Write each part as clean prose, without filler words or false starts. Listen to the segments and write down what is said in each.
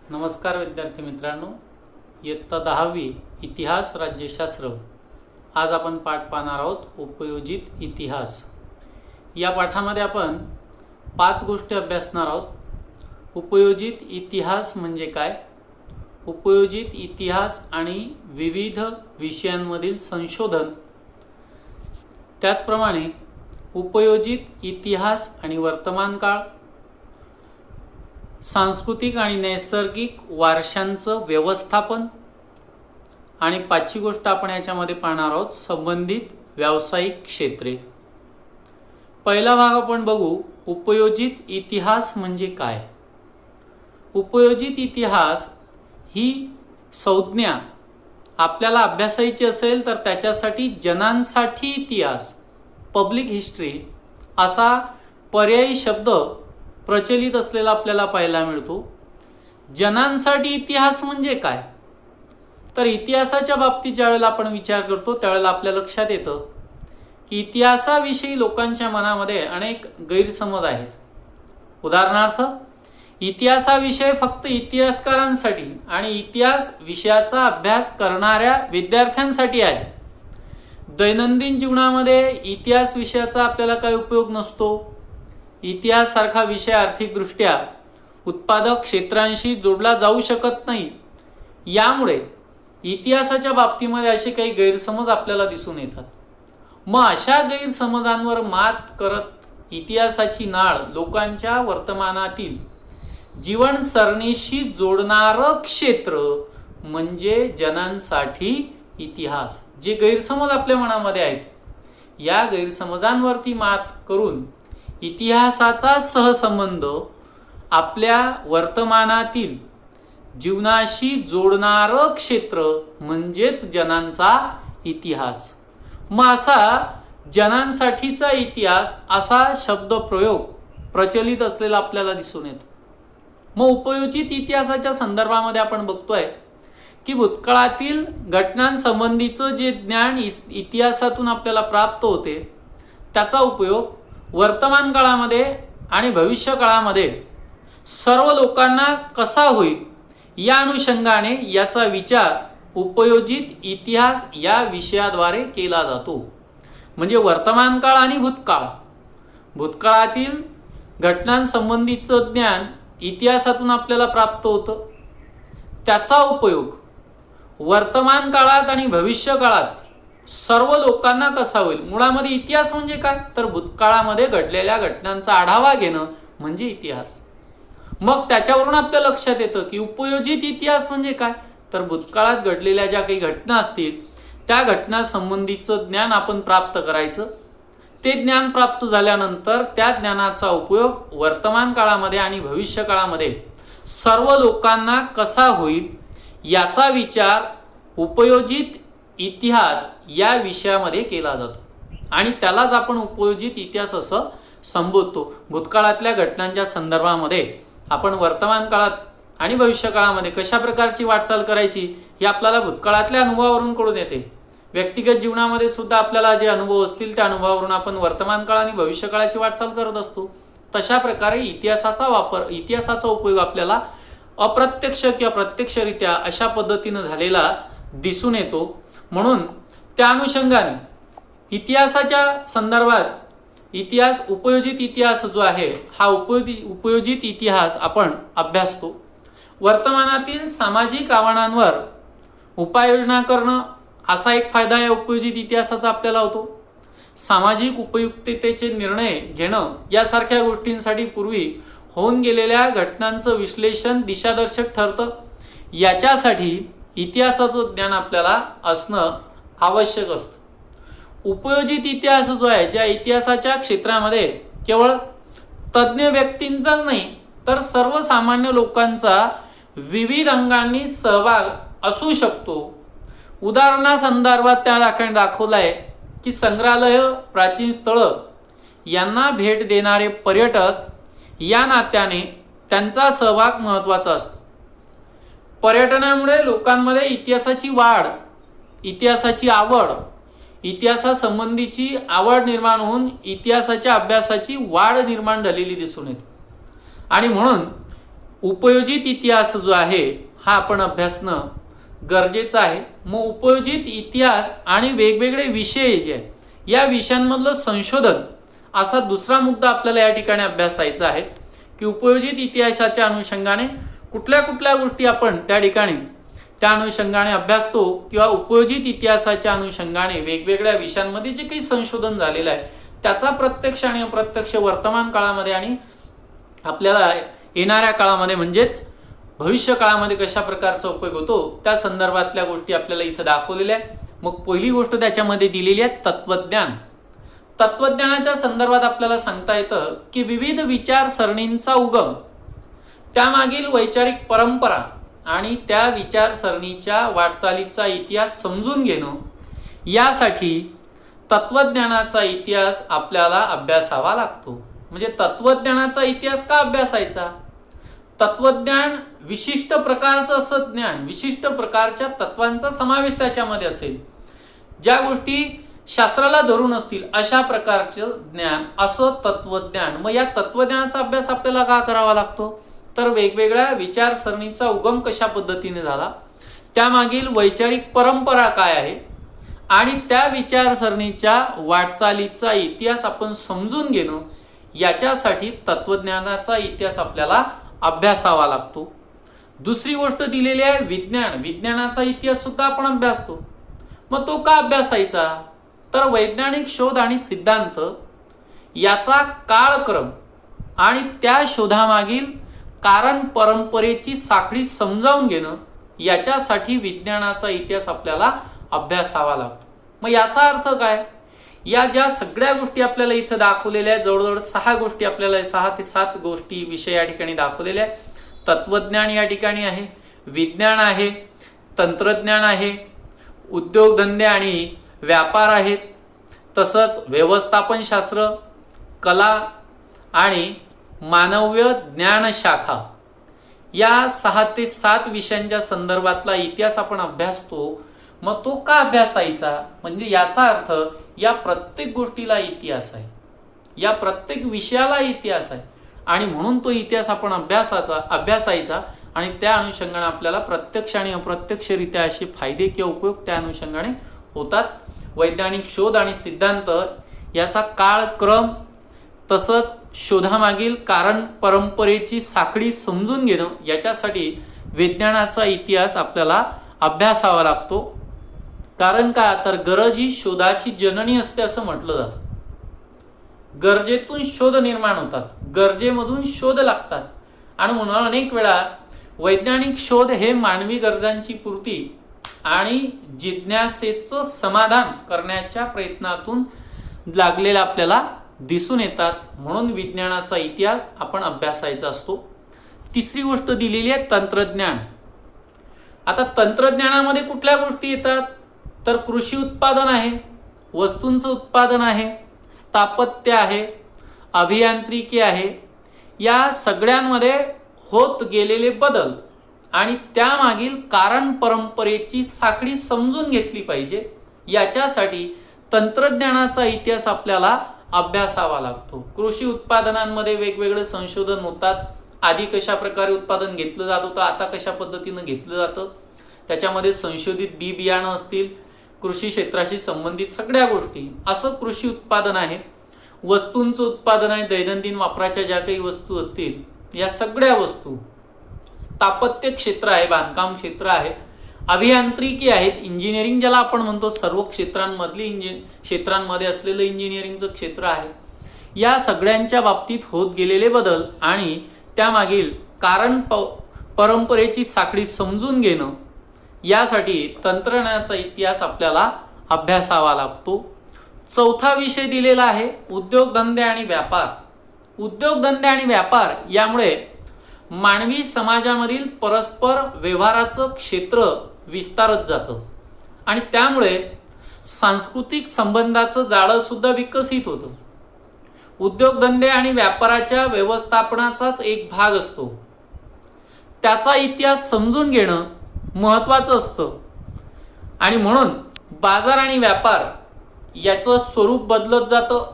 नमस्कार विद्यार्थी मित्रांनो, इयत्ता 10वी इतिहास राज्यशास्त्र। आज आपण पाठ पाहणार आहोत उपयोजित इतिहास। या पाठामध्ये आपण 5 गोष्टी अभ्यासणार आहोत। उपयोजित इतिहास म्हणजे काय, उपयोजित इतिहास आणि विविध विषयांमधील संशोधन, त्याचप्रमाणे उपयोजित इतिहास आणि वर्तमान काळ, सांस्कृतिक आणि नैसर्गिक वारशांचं व्यवस्थापन, आणि 5वी गोष्ट आपण याच्यामध्ये पाहणार आहोत संबंधित व्यावसायिक क्षेत्रे। पहिला भाग आपण बघू, उपयोजित इतिहास म्हणजे काय। उपयोजित इतिहास ही संज्ञा आपल्याला अभ्यासायची असेल तर त्याच्यासाठी जनांसाठी इतिहास, पब्लिक हिस्ट्री असा पर्यायी शब्द प्रचलित असलेला आपल्याला पाहायला मिळतो। जनांसाठी इतिहास म्हणजे काय, तर इतिहासाच्या बाबतीत ज्यावेळेला आपण विचार करतो त्यावेळेला आपल्या लक्षात येतं की इतिहासाविषयी लोकांच्या मनामध्ये अनेक गैरसमज आहेत। उदाहरणार्थ, इतिहासाविषय फक्त इतिहासकारांसाठी आणि इतिहास विषयाचा अभ्यास करणाऱ्या विद्यार्थ्यांसाठी आहे। दैनंदिन जीवनामध्ये इतिहास विषयाचा आपल्याला काही उपयोग नसतो। इतिहास सारखा विषय आर्थिकदृष्ट्या उत्पादक क्षेत्रांशी जोडला जाऊ शकत नाही। यामुळे इतिहासाच्या बाबतीमध्ये असे काही गैरसमज आपल्याला दिसून येतात। मग अशा गैरसमजांवर मात करत इतिहासाची नाळ लोकांच्या वर्तमानातील जीवन सरणीशी जोडणारं क्षेत्र म्हणजे जनांसाठी इतिहास। जे गैरसमज आपल्या मनामध्ये आहेत, या गैरसमजांवरती मात करून इतिहासाचा सहसंबंध आपल्या वर्तमानातील जीवनाशी जोडणारं क्षेत्र म्हणजेच जनांचा इतिहास। मग असा जनांसाठीचा इतिहास असा शब्दप्रयोग प्रचलित असलेला आपल्याला दिसून येतो। मग उपयोजित इतिहासाच्या संदर्भामध्ये आपण बघतोय की भूतकाळातील घटनांसंबंधीचं जे ज्ञान इतिहासातून आपल्याला प्राप्त होते त्याचा उपयोग वर्तमान काळामध्ये आणि भविष्य काळामध्ये सर्व लोकांना कसा होईल या अनुषंगाने याचा विचार उपयोजित इतिहास या विषयाद्वारे केला जातो। म्हणजे वर्तमान काळ आणि भूतकाळ, भूतकाळातील घटनांसंबंधीचं ज्ञान इतिहासातून आपल्याला प्राप्त होतं, त्याचा उपयोग वर्तमान काळात आणि भविष्य काळात सर्व लोकांना कसा होईल। मुळामध्ये इतिहास म्हणजे काय, तर भूतकाळामध्ये घडलेल्या घटनांचा आढावा घेणं म्हणजे इतिहास। मग त्याच्यावरून आपल्या लक्षात येतं की उपयोजित इतिहास म्हणजे काय, तर भूतकाळात घडलेल्या ज्या काही घटना असतील त्या घटना संबंधीचं ज्ञान आपण प्राप्त करायचं। ते ज्ञान प्राप्त झाल्यानंतर त्या ज्ञानाचा उपयोग वर्तमान काळामध्ये आणि भविष्य काळामध्ये सर्व लोकांना कसा होईल याचा विचार उपयोजित इतिहास या विषयामध्ये केला जातो आणि त्यालाच आपण उपयोजित इतिहास असं संबोधतो। भूतकाळातल्या घटनांच्या संदर्भामध्ये आपण वर्तमान काळात आणि भविष्य काळामध्ये कशा प्रकारची वाटचाल करायची हे आपल्याला भूतकाळातल्या अनुभवावरून कळून येते। व्यक्तिगत जीवनामध्ये सुद्धा आपल्याला जे अनुभव असतील त्या अनुभवावरून आपण वर्तमान काळ आणि भविष्य काळाची वाटचाल करत असतो। तशा प्रकारे इतिहासाचा उपयोग आपल्याला अप्रत्यक्ष किंवा प्रत्यक्षरित्या अशा पद्धतीने झालेला दिसून येतो। म्हणून त्या अनुषंगाने इतिहासाच्या संदर्भात उपयोजित इतिहास जो आहे हा उपयोजित इतिहास आपण अभ्यासतो। वर्तमानातील सामाजिक आव्हानांवर उपाययोजना करणं असा एक फायदा या उपयोजित इतिहासाचा आपल्याला होतो। सामाजिक उपयुक्ततेचे निर्णय घेणं यासारख्या गोष्टींसाठी पूर्वी होऊन गेलेल्या घटनांचं विश्लेषण दिशादर्शक ठरतं। याच्यासाठी इतिहासाचं ज्ञान आपल्याला असणं आवश्यक असतं। उपयोजित इतिहास जो आहे, ज्या इतिहासाच्या क्षेत्रामध्ये केवळ तज्ज्ञ व्यक्तींचाच नाही तर सर्वसामान्य लोकांचा विविध अंगांनी सहभाग असू शकतो। उदाहरणासंदर्भात त्या दाखवलं आहे की संग्रहालय, प्राचीन स्थळं यांना भेट देणारे पर्यटक या नात्याने त्यांचा सहभाग महत्त्वाचा असतो। पर्यटनामुळे लोकांमध्ये इतिहासाची वाढ, इतिहासाची आवड इतिहासासंबंधीची आवड निर्माण होऊन इतिहासाच्या अभ्यासाची वाढ निर्माण झालेली दिसून येते. आणि म्हणून उपयोजित इतिहास जो आहे हा आपण अभ्यासणं गरजेचं आहे. मग उपयोजित इतिहास आणि वेगवेगळे विषय जे आहेत या विषयांमधलं संशोधन असा दुसरा मुद्दा आपल्याला या ठिकाणी अभ्यासायचा आहे की उपयोजित इतिहासाच्या अनुषंगाने कुठल्या कुठल्या गोष्टी आपण त्या ठिकाणी त्या अनुषंगाने अभ्यासतो किंवा उपयोजित इतिहासाच्या अनुषंगाने वेगवेगळ्या विषयांमध्ये जे काही संशोधन झालेलं आहे त्याचा प्रत्यक्ष आणि अप्रत्यक्ष वर्तमान काळामध्ये आणि आपल्याला येणाऱ्या काळामध्ये म्हणजेच भविष्य काळामध्ये कशा प्रकारचा उपयोग होतो त्या संदर्भातल्या गोष्टी आपल्याला इथं दाखवलेल्या आहे. मग पहिली गोष्ट त्याच्यामध्ये दिलेली आहे तत्वज्ञान. तत्वज्ञानाच्या संदर्भात आपल्याला सांगता येतं की विविध विचारसरणींचा उगम, त्यामागील वैचारिक परंपरा आणि त्या विचारसरणीच्या वाटचालीचा इतिहास समजून घेणं यासाठी तत्वज्ञानाचा इतिहास आपल्याला अभ्यासावा लागतो. म्हणजे तत्वज्ञानाचा इतिहास का अभ्यासायचा? तत्वज्ञान विशिष्ट प्रकारचं असं ज्ञान, विशिष्ट प्रकारच्या तत्वांचा समावेश त्याच्यामध्ये असेल. ज्या गोष्टी शास्त्राला धरून असतील अशा प्रकारचं ज्ञान असं तत्वज्ञान. मग या तत्वज्ञानाचा अभ्यास आपल्याला का करावा लागतो? तर वेगवेगळ्या विचारसरणीचा उगम कशा पद्धतीने झाला, त्यामागील वैचारिक परंपरा काय आहे आणि त्या विचारसरणीच्या वाटचालीचा इतिहास आपण समजून घेणं याच्यासाठी तत्वज्ञानाचा इतिहास आपल्याला अभ्यासावा लागतो. दुसरी गोष्ट दिलेली आहे विज्ञान. विज्ञानाचा इतिहास सुद्धा आपण अभ्यासतो. मग तो का अभ्यासायचा? तर वैज्ञानिक शोध आणि सिद्धांत याचा काळक्रम आणि त्या शोधामागील कारण परंपरेची साखळी समजावून घेणं याच्यासाठी विज्ञानाचा इतिहास आपल्याला अभ्यासावा लागतो. मग याचा अर्थ काय? या ज्या सगळ्या गोष्टी आपल्याला इथं दाखवलेल्या आहेत, जवळजवळ 6 गोष्टी आपल्याला 6 ते 7 गोष्टी विषय या ठिकाणी दाखवलेले आहेत. तत्वज्ञान या ठिकाणी आहे, विज्ञान आहे, तंत्रज्ञान आहे, उद्योगधंदे आणि व्यापार आहेत, तसंच व्यवस्थापनशास्त्र, कला आणि मानवीय ज्ञानशाखा या 6 ते 7 विषयांच्या संदर्भातला इतिहास आपण अभ्यासतो. मग तो का अभ्यासायचा? म्हणजे याचा अर्थ या प्रत्येक गोष्टीला इतिहास आहे, या प्रत्येक विषयाला इतिहास आहे आणि म्हणून तो इतिहास आपण अभ्यासायचा आणि त्या अनुषंगाने आपल्याला प्रत्यक्ष आणि अप्रत्यक्षरित्या असे फायदे किंवा उपयोग त्या अनुषंगाने होतात. वैज्ञानिक शोध आणि सिद्धांत याचा काळक्रम तसंच शोधामागील कारण परंपरेची साखळी समजून घेणं याच्यासाठी विज्ञानाचा इतिहास आपल्याला अभ्यासावा लागतो. कारण का? तर गरज ही शोधाची जननी असते असं म्हटलं जातं. गरजेतून शोध निर्माण होतात, गरजेमधून शोध लागतात आणि म्हणून अनेक वेळा वैज्ञानिक शोध हे मानवी गरजांची पूर्ती आणि जिज्ञासेचं समाधान करण्याच्या प्रयत्नातून लागलेला आपल्याला दिसून येतात. म्हणून विज्ञानाचा इतिहास आपण अभ्यासायचा असतो. तिसरी गोष्ट दिलेली आहे तंत्रज्ञान. आता तंत्रज्ञानामध्ये कुठल्या गोष्टी येतात? तर कृषी उत्पादन आहे, वस्तूंचं उत्पादन आहे, स्थापत्य आहे, अभियांत्रिकी आहे. या सगळ्यांमध्ये होत गेलेले बदल आणि त्यामागील कारण परंपरेची साखळी समजून घेतली पाहिजे. याच्यासाठी तंत्रज्ञानाचा इतिहास आपल्याला अभ्यासावा लागतो. कृषी उत्पादनांमध्ये वेगवेगळे संशोधन होतात. आधी कशा प्रकारे उत्पादन घेतलं जात होतं, आता कशा पद्धतीनं घेतलं जातं, त्याच्यामध्ये संशोधित बी बियाणं असतील, कृषी क्षेत्राशी संबंधित सगळ्या गोष्टी, असं कृषी उत्पादन आहे. वस्तूंचं उत्पादन आहे, दैनंदिन वापराच्या ज्या काही वस्तू असतील या सगळ्या वस्तू. स्थापत्य क्षेत्र आहे, बांधकाम क्षेत्र आहे, अभियांत्रिकी आहेत, इंजिनिअरिंग ज्याला आपण म्हणतो, सर्व क्षेत्रांमध्ये असलेलं इंजिनिअरिंगचं क्षेत्र आहे. या सगळ्यांच्या बाबतीत होत गेलेले बदल आणि त्यामागील कारण परंपरेची साखळी समजून घेणं यासाठी तंत्रज्ञानाचा इतिहास आपल्याला अभ्यासावा लागतो. चौथा विषय दिलेला आहे उद्योगधंदे आणि व्यापार. उद्योगधंदे आणि व्यापार यामुळे मानवी समाजामधील परस्पर व्यवहाराचं क्षेत्र विस्तारत जातं आणि त्यामुळे सांस्कृतिक संबंधाचं जाळं सुद्धा विकसित होतं. उद्योगधंदे आणि व्यापाराच्या व्यवस्थापनाचाच एक भाग असतो. त्याचा इतिहास समजून घेणं महत्त्वाचं असतं आणि म्हणून बाजार आणि व्यापार याचं स्वरूप बदलत जातं.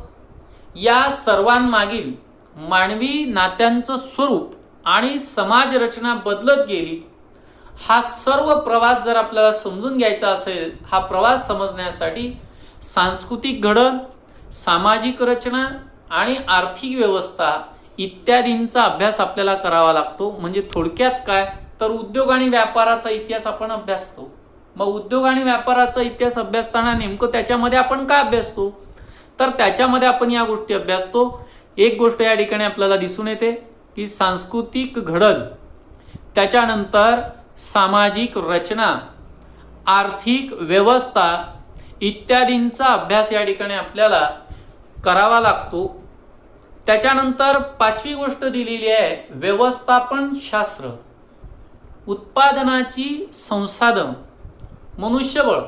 या सर्वांमागील मानवी नात्यांचं स्वरूप आणि समाज रचना बदलत गेली. हा सर्व प्रवास जर आपल्याला समजून घ्यायचा असेल, हा प्रवास समजण्यासाठी सांस्कृतिक घडण, सामाजिक रचना आणि आर्थिक व्यवस्था इत्यादींचा अभ्यास आपल्याला करावा लागतो. म्हणजे थोडक्यात काय, तर उद्योग आणि व्यापाराचा इतिहास आपण अभ्यासतो. मग उद्योग आणि व्यापाराचा इतिहास अभ्यासताना नेमकं त्याच्यामध्ये आपण काय अभ्यासतो, तर त्याच्यामध्ये आपण या गोष्टी अभ्यासतो. एक गोष्ट या ठिकाणी आपल्याला दिसून येते की सांस्कृतिक घडण, त्याच्यानंतर सामाजिक रचना, आर्थिक व्यवस्था इत्यादींचा अभ्यास या ठिकाणी आपल्याला करावा लागतो. त्याच्यानंतर पाचवी गोष्ट दिलेली आहे व्यवस्थापन शास्त्र. उत्पादनाची संसाधन, मनुष्यबळ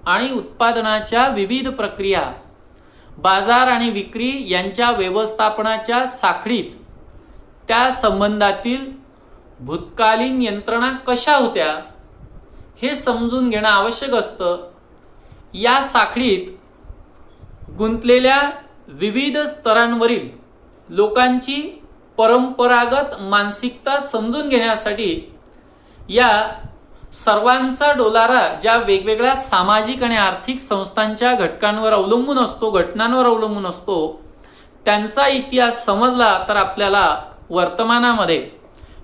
आणि उत्पादनाच्या विविध प्रक्रिया, बाजार आणि विक्री यांच्या व्यवस्थापनाच्या साखळीत त्या संबंधातील भूतकालीन यंत्रणा कशा होत्या हे समजून घेणं आवश्यक असतं. या साखळीत गुंतलेल्या विविध स्तरांवरील लोकांची परंपरागत मानसिकता समजून घेण्यासाठी या सर्वांचा डोलारा ज्या वेगवेगळ्या सामाजिक आणि आर्थिक संस्थांच्या घटकांवर अवलंबून असतो, घटनांवर अवलंबून असतो, त्यांचा इतिहास समजला तर आपल्याला वर्तमानामध्ये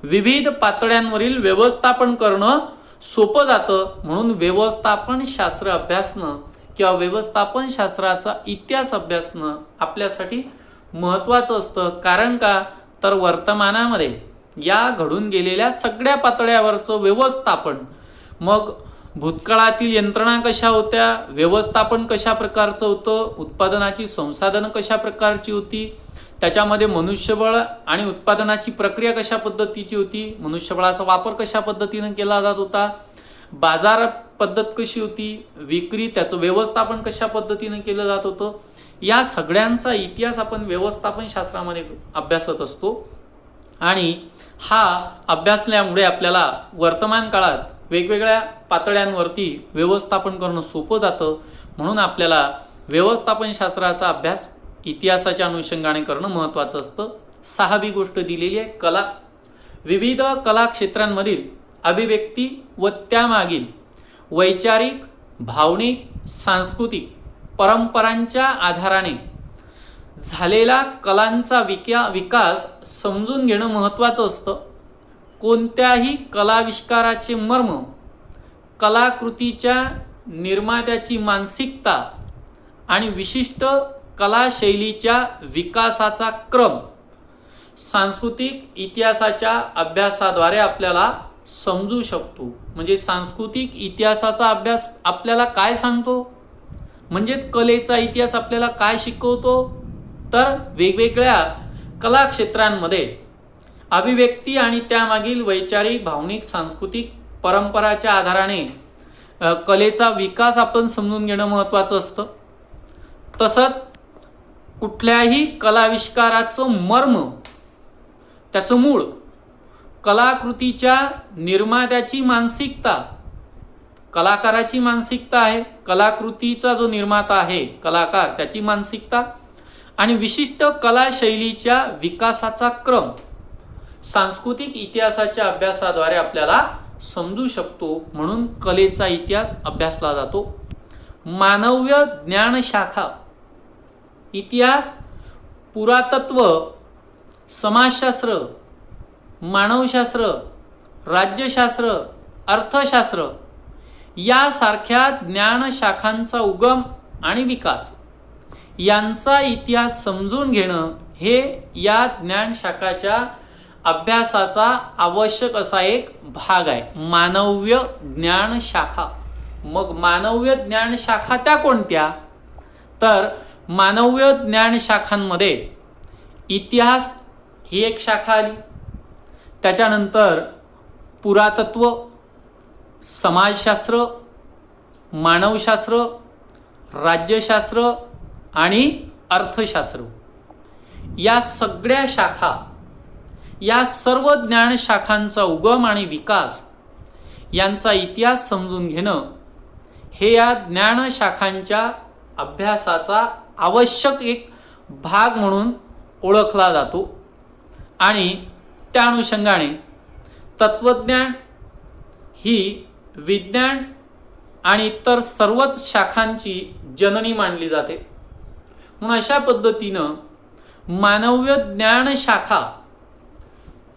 विविध पातळ्यांवरील व्यवस्थापन करणं सोपं जातं. म्हणून व्यवस्थापन शास्त्र अभ्यासणं किंवा व्यवस्थापन शास्त्राचा इतिहास अभ्यासणं आपल्यासाठी महत्त्वाचं असतं. कारण का, तर वर्तमानामध्ये या घडून गेलेल्या सगळ्या पातळ्यावरचं व्यवस्थापन, मग भूतकाळातील यंत्रणा कशा होत्या, व्यवस्थापन कशा प्रकारचं होतं, उत्पादनाची संसाधनं कशा प्रकारची होती, त्याच्यामध्ये मनुष्यबळ आणि उत्पादनाची प्रक्रिया कशा पद्धतीची होती, मनुष्यबळाचा वापर कशा पद्धतीनं केला जात होता, बाजार पद्धत कशी होती, विक्री त्याचं व्यवस्थापन कशा पद्धतीनं केलं जात होतं, या सगळ्यांचा इतिहास आपण व्यवस्थापन शास्त्रामध्ये अभ्यासत असतो. आणि हा अभ्यासल्यामुळे आपल्याला वर्तमान काळात वेगवेगळ्या पातळ्यांवरती व्यवस्थापन करणं सोपं जातं. म्हणून आपल्याला व्यवस्थापन शास्त्राचा अभ्यास इतिहासाच्या अनुषंगाने करणं महत्त्वाचं असतं. सहावी गोष्ट दिलेली आहे कला. विविध कला क्षेत्रांमधील अभिव्यक्ती व त्यामागील वैचारिक, भावनिक, सांस्कृतिक परंपरांच्या आधाराने झालेला कलांचा विकास समजून घेणं महत्त्वाचं असतं. कोणत्याही कलाविष्काराचे मर्म, कलाकृतीच्या निर्मात्याची मानसिकता आणि विशिष्ट कलाशैलीच्या विकासाचा क्रम सांस्कृतिक इतिहासाच्या अभ्यासाद्वारे आपल्याला समजू शकतो. म्हणजे सांस्कृतिक इतिहासाचा अभ्यास आपल्याला काय सांगतो, म्हणजेच कलेचा इतिहास आपल्याला काय शिकवतो, तर वेगवेगळ्या कला क्षेत्रांमध्ये अभिव्यक्ती आणि त्यामागील वैचारिक, भावनिक, सांस्कृतिक परंपराच्या आधाराने कलेचा विकास आपण समजून घेणं महत्त्वाचं असतं. तसंच कुठल्याही कलाविष्काराचं मर्म, त्याचं मूळ, कलाकृतीच्या निर्मात्याची मानसिकता, कलाकाराची मानसिकता आहे, कलाकृतीचा जो निर्माता आहे कलाकार, त्याची मानसिकता आणि विशिष्ट कलाशैलीच्या विकासाचा क्रम सांस्कृतिक इतिहासाच्या अभ्यासाद्वारे आपल्याला समजू शकतो. म्हणून कलेचा इतिहास अभ्यासला जातो. मानव्य ज्ञानशाखा इतिहास, पुरातत्व, समाजशास्त्र, मानवशास्त्र, राज्यशास्त्र, अर्थशास्त्र यासारख्या ज्ञानशाखांचा उगम आणि विकास यांचा इतिहास समजून घेणं हे या ज्ञानशाखाच्या अभ्यासाचा आवश्यक असा एक भाग आहे. मानव्य ज्ञानशाखा. मग मानव्य ज्ञानशाखा त्या कोणत्या, तर मानव्य ज्ञानशाखांमध्ये इतिहास ही एक शाखा आली, त्याच्यानंतर पुरातत्व, समाजशास्त्र, मानवशास्त्र, राज्यशास्त्र आणि अर्थशास्त्र या सगळ्या शाखा, या सर्व ज्ञानशाखांचा उगम आणि विकास यांचा इतिहास समजून घेणं हे या ज्ञानशाखांच्या अभ्यासाचा आवश्यक एक भाग म्हणून ओळखला जातो आणि त्या अनुषंगाने तत्वज्ञान ही विज्ञान आणि इतर सर्वच शाखांची जननी मानली जाते. म्हणून अशा पद्धतीनं मानवीय ज्ञान शाखा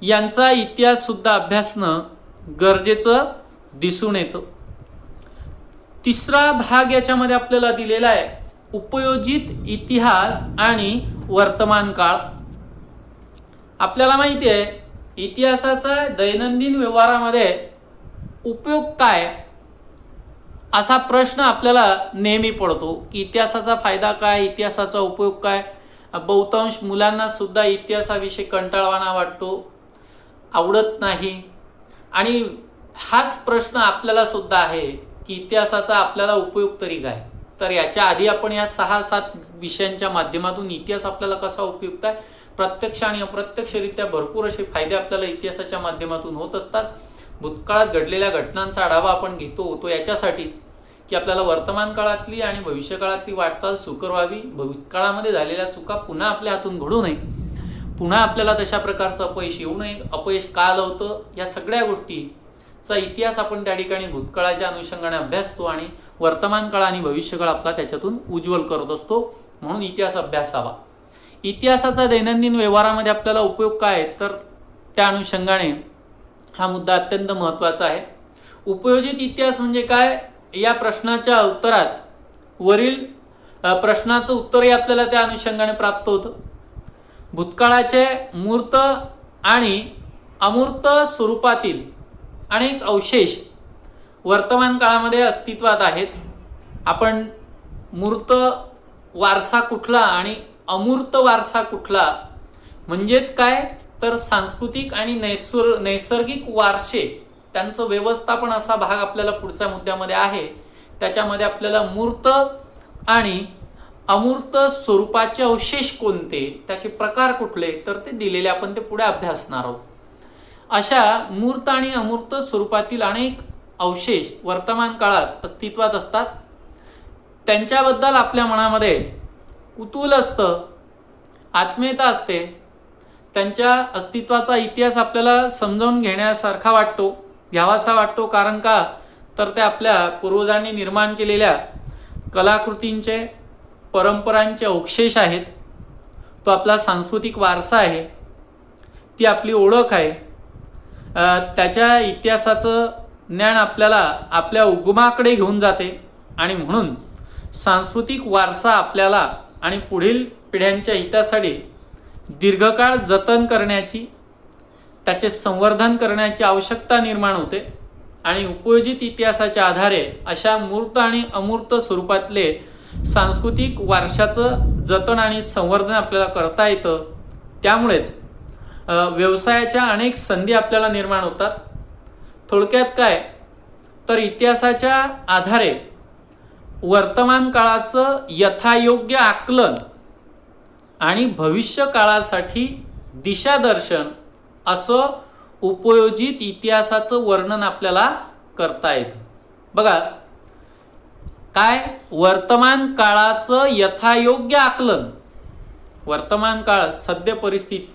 यांचा इतिहास सुद्धा अभ्यासणं गरजेचं दिसून येतं. तिसरा भाग याच्यामध्ये आपल्याला दिलेला आहे उपयोजित इतिहास आणि वर्तमान काळ. आपल्याला माहिती आहे इतिहासाचा दैनंदिन व्यवहारामध्ये उपयोग काय असा प्रश्न आपल्याला नेहमी पडतो की इतिहासाचा फायदा काय, इतिहासाचा उपयोग काय. बहुतांश मुलांना सुद्धा इतिहासाविषयी कंटाळवाणा वाटतो, आवडत नाही. आणि हाच प्रश्न आपल्याला सुद्धा आहे की इतिहासाचा आपल्याला उपयोग तरी काय. तर याच्या आधी आपण या 6-7 विषयांच्या माध्यमातून इतिहास आपल्याला कसा उपयुक्त आहे, प्रत्यक्ष आणि अप्रत्यक्षरित्या भरपूर असे फायदे आपल्याला इतिहासाच्या माध्यमातून होत असतात. भूतकाळात घडलेल्या घटनांचा आढावा आपण घेतो तो याच्यासाठीच की आपल्याला वर्तमान काळातली आणि भविष्यकाळातली वाटचाल सुकर व्हावी, भूतकाळामध्ये झालेल्या चुका पुन्हा आपल्या हातून घडू नये, पुन्हा आपल्याला तशा प्रकारचं अपयश येऊ नये, अपयश का आलं होतं या सगळ्या गोष्टीचा इतिहास आपण त्या ठिकाणी भूतकाळाच्या अनुषंगाने अभ्यासतो आणि वर्तमान काळ आणि भविष्यकाळ आपला त्याच्यातून उज्ज्वल करत असतो. म्हणून इतिहास अभ्यासावा. इतिहासाचा दैनंदिन व्यवहारामध्ये आपल्याला उपयोग काय तर त्या अनुषंगाने हा मुद्दा अत्यंत महत्त्वाचा आहे. उपयोजित इतिहास म्हणजे काय या प्रश्नाच्या उत्तरात वरील प्रश्नाचं उत्तरही आपल्याला त्या अनुषंगाने प्राप्त होतं. भूतकाळाचे मूर्त आणि अमूर्त स्वरूपातील अनेक अवशेष वर्तमान काळामध्ये अस्तित्वात आहेत. आपण मूर्त वारसा कुठला आणि अमूर्त वारसा कुठला म्हणजेच काय तर सांस्कृतिक आणि नैसर्गिक वारसे त्यांचं व्यवस्थापन असा भाग आपल्याला पुढच्या मुद्द्यामध्ये आहे. त्याच्यामध्ये आपल्याला मूर्त आणि अमूर्त स्वरूपाचे अवशेष कोणते, त्याचे प्रकार कुठले तर ते दिलेले आपण ते पुढे अभ्यासणार आहोत. अशा मूर्त आणि अमूर्त स्वरूपातील अनेक अवशेष वर्तमान काळात अस्तित्वात असतात. त्यांच्याबद्दल आपल्या मनामध्ये कुतूहल असतं, आत्मीयता असते. त्यांच्या अस्तित्वाचा इतिहास आपल्याला समजावून घेण्यासारखा वाटतो, घ्यावासा वाटतो. कारण का तर ते आपल्या पूर्वजांनी निर्माण केलेल्या कलाकृतींचे परंपरांचे अवशेष आहेत. तो आपला सांस्कृतिक वारसा आहे, ती आपली ओळख आहे. त्याच्या इतिहासाचं ज्ञान आपल्याला आपल्या उगमाकडे घेऊन जाते आणि म्हणून सांस्कृतिक वारसा आपल्याला आणि पुढील पिढ्यांच्या हितासाठी दीर्घकाळ जतन करण्याची, त्याचे संवर्धन करण्याची आवश्यकता निर्माण होते. आणि उपयोजित इतिहासाच्या आधारे अशा मूर्त आणि अमूर्त स्वरूपातले सांस्कृतिक वारशाचं जतन आणि संवर्धन आपल्याला करता येतं. त्यामुळेच व्यवसायाच्या अनेक संधी आपल्याला निर्माण होतात. थोडक्यात काय तर इतिहासाच्या आधारे वर्तमान काळाचं यथायोग्य आकलन आणि भविष्य काळासाठी दिशादर्शन असं उपयोजित इतिहासाचं वर्णन आपल्याला करता येतं. बघा काय वर्तमान काळाचं यथायोग्य आकलन, वर्तमान काळ सद्य परिस्थिती,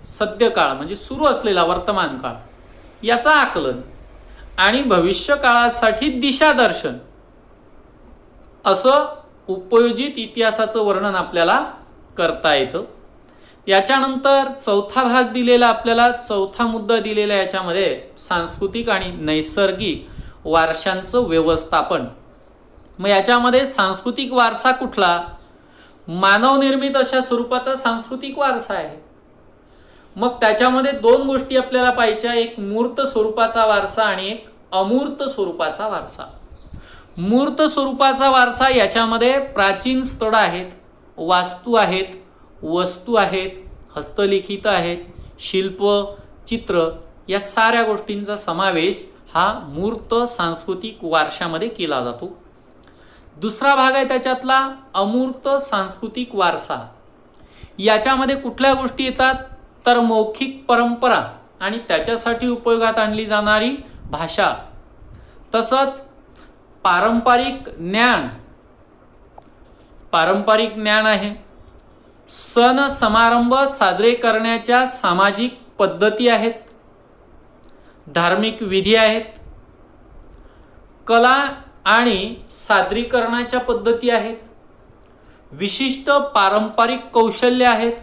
सद्य काळ म्हणजे सुरू असलेला वर्तमान काळ याचा आकलन आणि भविष्य काळासाठी दिशादर्शन असं उपयोजित इतिहासाचं वर्णन आपल्याला करता येतं. याच्यानंतर चौथा भाग दिलेला आपल्याला, चौथा मुद्दा दिलेला याच्यामध्ये सांस्कृतिक आणि नैसर्गिक वारशांचं व्यवस्थापन. मग याच्यामध्ये सांस्कृतिक वारसा कुठला, मानवनिर्मित अशा स्वरूपाचा सांस्कृतिक वारसा आहे. मग त्याच्यामध्ये दोन गोष्टी आपल्याला पाहिजे, एक मूर्त स्वरूपाचा वारसा आणि एक अमूर्त स्वरूपाचा वारसा. मूर्त स्वरूपाचा वारसा याच्यामध्ये प्राचीन स्थळ आहेत, वास्तू आहेत, वस्तू आहेत, हस्तलिखित आहेत, शिल्प, चित्र या साऱ्या गोष्टींचा समावेश हा मूर्त सांस्कृतिक वारशामध्ये केला जातो. दुसरा भाग आहे त्याच्यातला अमूर्त सांस्कृतिक वारसा. याच्यामध्ये कुठल्या गोष्टी येतात तर मौखिक परंपरा आणि त्याच्यासाठी उपयोगात आणली जाणारी भाषा, तसंच पारंपरिक ज्ञान पारंपरिक ज्ञान आहे, सण समारंभ साजरे करण्याच्या सामाजिक पद्धती आहेत, धार्मिक विधी आहेत, कला आणि सादरीकरणाच्या पद्धती आहेत, विशिष्ट पारंपरिक कौशल्य आहेत.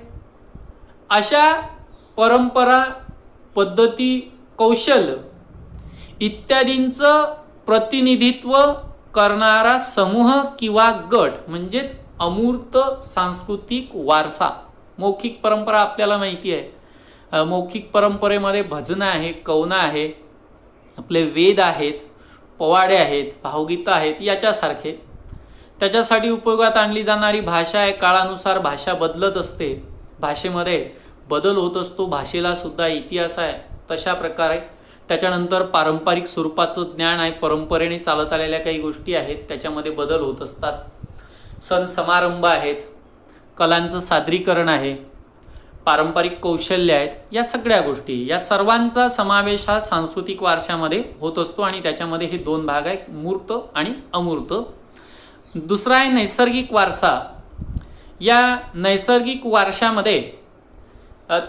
अशा परंपरा, पद्धती, कौशल्य इत्यादींचं प्रतिनिधित्व करणारा समूह किंवा गट म्हणजेच अमूर्त सांस्कृतिक वारसा. मौखिक परंपरा आपल्याला माहिती आहे. मौखिक परंपरेमध्ये भजनं आहे, कवनं आहे, आपले वेद आहेत, पोवाडे आहेत, भावगीतं आहेत, याच्यासारखे. त्याच्यासाठी उपयोगात आणली जाणारी भाषा आहे. काळानुसार भाषा बदलत असते, भाषेमध्ये बदल होत असतो, भाषेला सुद्धा इतिहास आहे. तशा प्रकारे त्याच्यानंतर पारंपरिक स्वरूपाचं ज्ञान आहे, परंपरेने चालत आलेल्या काही गोष्टी आहेत, त्याच्यामध्ये बदल होत असतात. सण समारंभ आहेत, कलांचं सादरीकरण आहे, पारंपरिक कौशल्य आहेत, या सगळ्या गोष्टी, या सर्वांचा समावेश हा सांस्कृतिक वारशामध्ये होत असतो. आणि त्याच्यामध्ये हे दोन भाग आहेत, मूर्त आणि अमूर्त. दुसरा आहे नैसर्गिक वारसा. या नैसर्गिक वारशामध्ये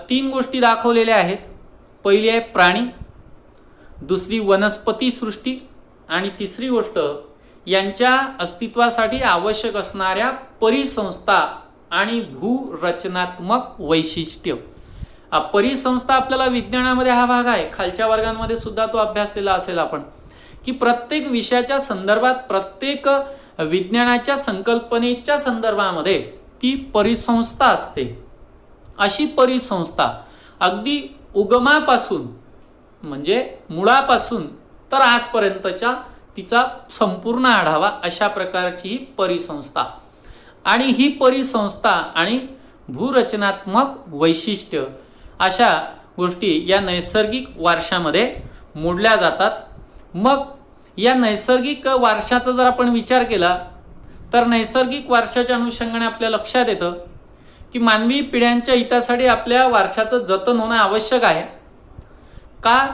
3 गोष्टी दाखवलेल्या आहेत. पहिली आहे प्राणी, दुसरी वनस्पती सृष्टी आणि तिसरी गोष्ट यांच्या अस्तित्वासाठी आवश्यक असणाऱ्या परिसंस्था आणि भूरचनात्मक वैशिष्ट्य. परिसंस्था आपल्याला विज्ञानामध्ये हा भाग आहे, खालच्या वर्गांमध्ये सुद्धा तो अभ्यासलेला असेल आपण, की प्रत्येक विषयाच्या संदर्भात, प्रत्येक विज्ञानाच्या संकल्पनेच्या संदर्भामध्ये ती परिसंस्था असते. अशी परिसंस्था अगदी उगमापासून म्हणजे मुळापासून तर आजपर्यंतच्या तिचा संपूर्ण आढावा, अशा प्रकारची ही परिसंस्था. आणि ही परिसंस्था आणि भूरचनात्मक वैशिष्ट्य अशा गोष्टी या नैसर्गिक वारशामध्ये मोडल्या जातात. मग या नैसर्गिक वारशाचा जर आपण विचार केला तर नैसर्गिक वारशाच्या अनुषंगाने आपल्या लक्षात येतं की मानवी पिढ्यांच्या हितासाठी आपल्या वारशाचं जतन होणं आवश्यक आहे. का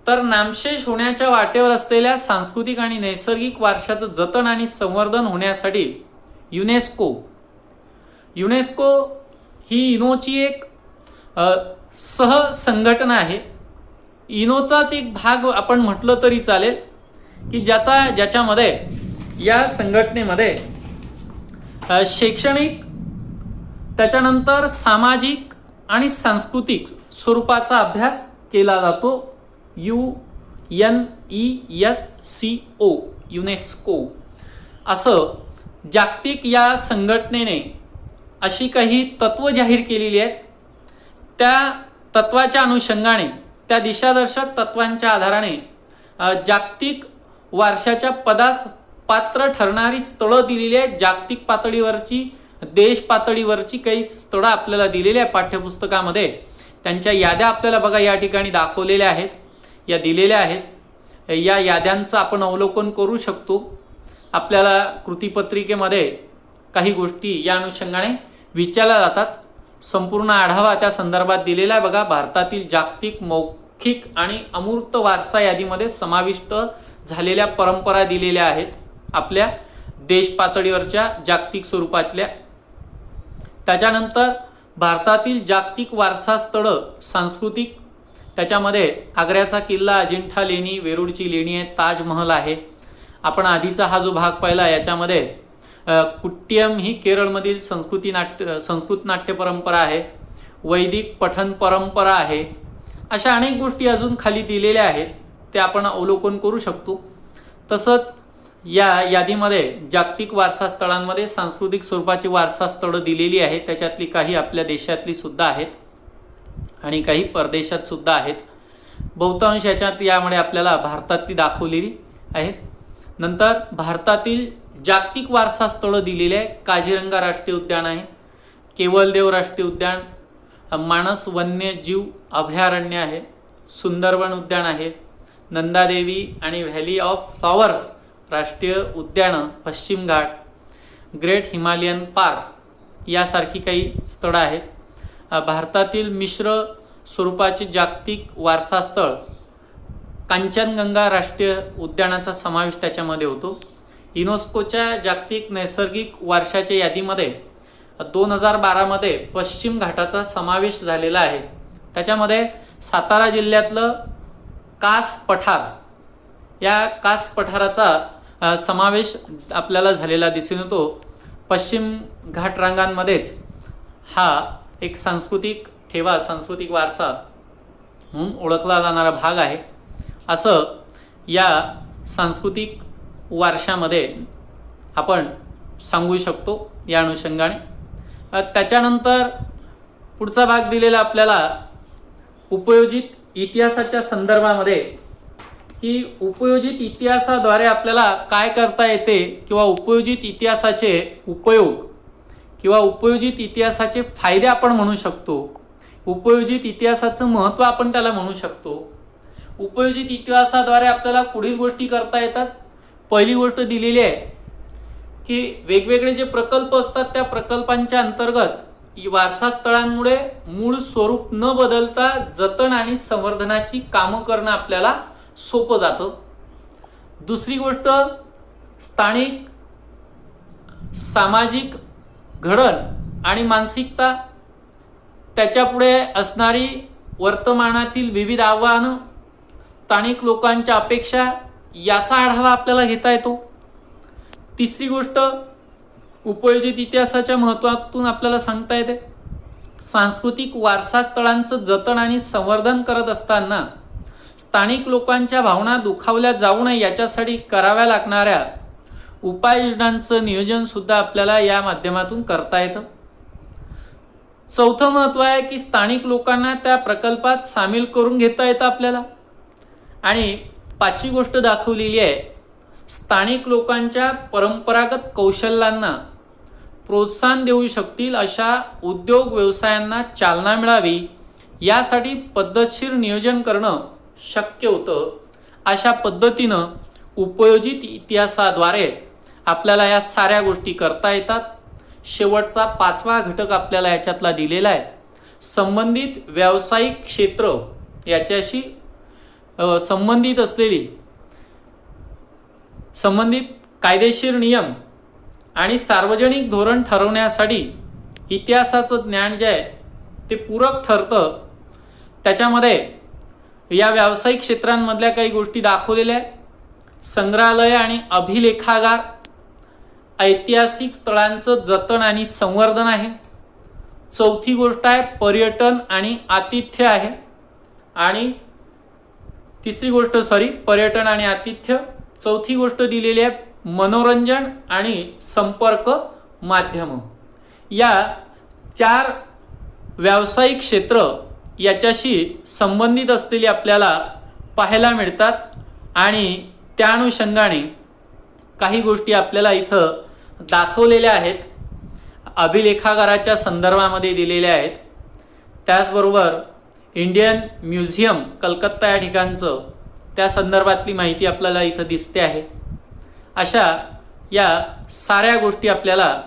तर नामशेष होण्याच्या वाटेवर असलेल्या सांस्कृतिक आणि नैसर्गिक वारशाचं जतन आणि संवर्धन होण्यासाठी युनेस्को ही इनोची एक सहसंघटना आहे. इनोचाच एक भाग आपण म्हटलं तरी चालेल, की ज्याच्यामध्ये या संघटनेमध्ये शैक्षणिक, त्याच्यानंतर सामाजिक आणि सांस्कृतिक स्वरूपाचा अभ्यास केला जातो. युनेस्को असं जागतिक या संघटनेने अशी काही तत्व जाहीर केलेली आहेत. त्या तत्वाच्या अनुषंगाने, त्या दिशादर्शक तत्वांच्या आधाराने जागतिक वारशाच्या पदास पात्र ठरणारी स्थळं दिलेली आहेत. जागतिक पातळीवरची, देश पातळीवरची काही स्थळं आपल्याला दिलेली आहे पाठ्यपुस्तकामध्ये. त्यांच्या याद्या आपल्याला बघा या ठिकाणी दाखवलेल्या आहेत, या दिलेल्या आहेत. या याद्यांचं आपण अवलोकन करू शकतो. आपल्याला कृतीपत्रिकेमध्ये काही गोष्टी या अनुषंगाने विचारल्या जातात. संपूर्ण आढावा त्या संदर्भात दिलेला आहे. बघा, भारतातील जागतिक मौखिक आणि अमूर्त वारसा यादीमध्ये समाविष्ट झालेल्या परंपरा दिलेल्या आहेत आपल्या देश पातळीवरच्या जागतिक स्वरूपातल्या. त्याच्यानंतर भारतातील जागतिक वारसा स्थळं सांस्कृतिक, त्याच्यामध्ये आग्र्याचा किल्ला, अजिंठा लेणी, वेरूळची लेणी आहे, ताजमहल आहे. आपण आधीचा हा जो भाग पाहिला याच्यामध्ये कुट्टियम ही केरळमधील संस्कृत नाट्य परंपरा आहे, वैदिक पठण परंपरा आहे. अशा अनेक गोष्टी अजून खाली दिलेल्या आहेत, ते आपण अवलोकन करू शकतो. तसंच या यादीमध्ये जागतिक वारसा स्थळांमध्ये सांस्कृतिक स्वरूपाची वारसा स्थळं दिलेली आहेत. त्याच्यातली काही आपल्या देशातली सुद्धा आहेत आणि काही परदेशात सुद्धा आहेत. बहुतांश याच्यात यामध्ये आपल्याला भारतातली दाखवलेली आहेत. नंतर भारतातील जागतिक वारसा स्थळं दिलेली आहे. काझीरंगा राष्ट्रीय उद्यान आहे, केवलदेव राष्ट्रीय उद्यान, मानस वन्यजीव अभयारण्य आहे, सुंदरबन उद्यान आहे, नंदादेवी आणि व्हॅली ऑफ फ्लॉवर्स राष्ट्रीय उद्यानं, पश्चिम घाट, ग्रेट हिमालयन पार्क यासारखी काही स्थळं आहेत. भारतातील मिश्र स्वरूपाचे जागतिक वारसा स्थळ कांचनगंगा राष्ट्रीय उद्यानाचा समावेश त्याच्यामध्ये होतो. युनेस्कोच्या जागतिक नैसर्गिक वारशाच्या यादीमध्ये 2012 मध्ये पश्चिम घाटाचा समावेश झालेला आहे. त्याच्यामध्ये सातारा जिल्ह्यातलं कास पठार, या कास पठाराचा समावेश आपल्याला झालेला दिसून येतो. पश्चिम घाट रांगांमध्येच हा एक सांस्कृतिक ठेवा, सांस्कृतिक वारसा म्हणून ओळखला जाणारा भाग आहे. असं या सांस्कृतिक वारशामध्ये आपण सांगू शकतो या अनुषंगाने. त्याच्यानंतर पुढचा भाग दिलेला आपल्याला उपयोजित इतिहासाच्या संदर्भामध्ये, की उपयोजित इतिहासाद्वारे आपल्याला काय करता येते किंवा उपयोजित इतिहासाचे उपयोग किंवा उपयोजित इतिहासाचे फायदे आपण म्हणू शकतो. उपयोजित इतिहासाचं महत्त्व आपण त्याला म्हणू शकतो. उपयोजित इतिहासाद्वारे आपल्याला पुढील गोष्टी करता येतात. पहिली गोष्ट दिलेली आहे की वेगवेगळे जे प्रकल्प असतात त्या प्रकल्पांच्या अंतर्गत वारसा स्थळांमुळे मूळ स्वरूप न बदलता जतन आणि संवर्धनाची कामं करणं आपल्याला सोपं जातं. दुसरी गोष्ट, स्थानिक सामाजिक घडण आणि मानसिकता, त्याच्यापुढे असणारी वर्तमानातील विविध आव्हानं, स्थानिक लोकांच्या अपेक्षा, याचा आढावा आपल्याला घेता येतो. तिसरी गोष्ट, उपयोजित इतिहासाच्या महत्त्वातून आपल्याला सांगता येते सांस्कृतिक वारसा स्थळांचं जतन आणि संवर्धन करत असताना स्थानिक लोकांच्या भावना दुखावल्या जाऊ नये याच्यासाठी कराव्या लागणाऱ्या उपाययोजनांचं नियोजन सुद्धा आपल्याला या माध्यमातून करता येतं. चौथं महत्त्व आहे की स्थानिक लोकांना त्या प्रकल्पात सामील करून घेता येतं आपल्याला. आणि पाचवी गोष्ट दाखवलेली आहे, स्थानिक लोकांच्या परंपरागत कौशल्यांना प्रोत्साहन देऊ शकतील अशा उद्योग व्यवसायांना चालना मिळावी यासाठी पद्धतशीर नियोजन करणं शक्य होतं. अशा पद्धतीनं उपयोजित इतिहासाद्वारे आपल्याला या साऱ्या गोष्टी करता येतात. शेवटचा पाचवा घटक आपल्याला याच्यातला दिलेला आहे, संबंधित व्यावसायिक क्षेत्र याच्याशी संबंधित असलेली संबंधित कायदेशीर नियम आणि सार्वजनिक धोरण ठरवण्यासाठी इतिहासाचं ज्ञान जे आहे ते पूरक ठरतं. त्याच्यामध्ये या व्यावसायिक क्षेत्रांमधल्या काही गोष्टी दाखवलेल्या आहेत. संग्रहालय आणि अभिलेखागार, ऐतिहासिक स्थळांचं जतन आणि संवर्धन आहे. चौथी गोष्ट आहे पर्यटन आणि आतिथ्य आहे. आणि तिसरी गोष्ट पर्यटन आणि आतिथ्य. चौथी गोष्ट दिलेली आहे मनोरंजन आणि संपर्क माध्यम. या 4 व्यावसायिक क्षेत्र याच्याशी संबंधित असलेली आपल्याला पाहायला मिळतात. आणि त्या अनुषंगाने काही गोष्टी आपल्याला इथं दाखवलेल्या आहेत, अभिलेखागाराच्या संदर्भामध्ये दिलेल्या आहेत. त्याचबरोबर इंडियन म्युझियम कलकत्ता या ठिकाणचं त्या संदर्भातली माहिती आपल्याला इथं दिसते आहे. अशा या साऱ्या गोष्टी आपल्याला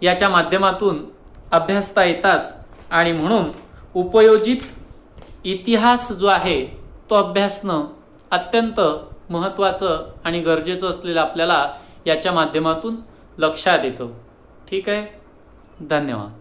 याच्या माध्यमातून अभ्यासता येतात. आणि म्हणून उपयोजित इतिहास जो आहे तो अभ्यासणं अत्यंत महत्त्वाचं आणि गरजेचं असलेलं आपल्याला याच्या माध्यमातून लक्षात येतं. ठीक आहे, धन्यवाद.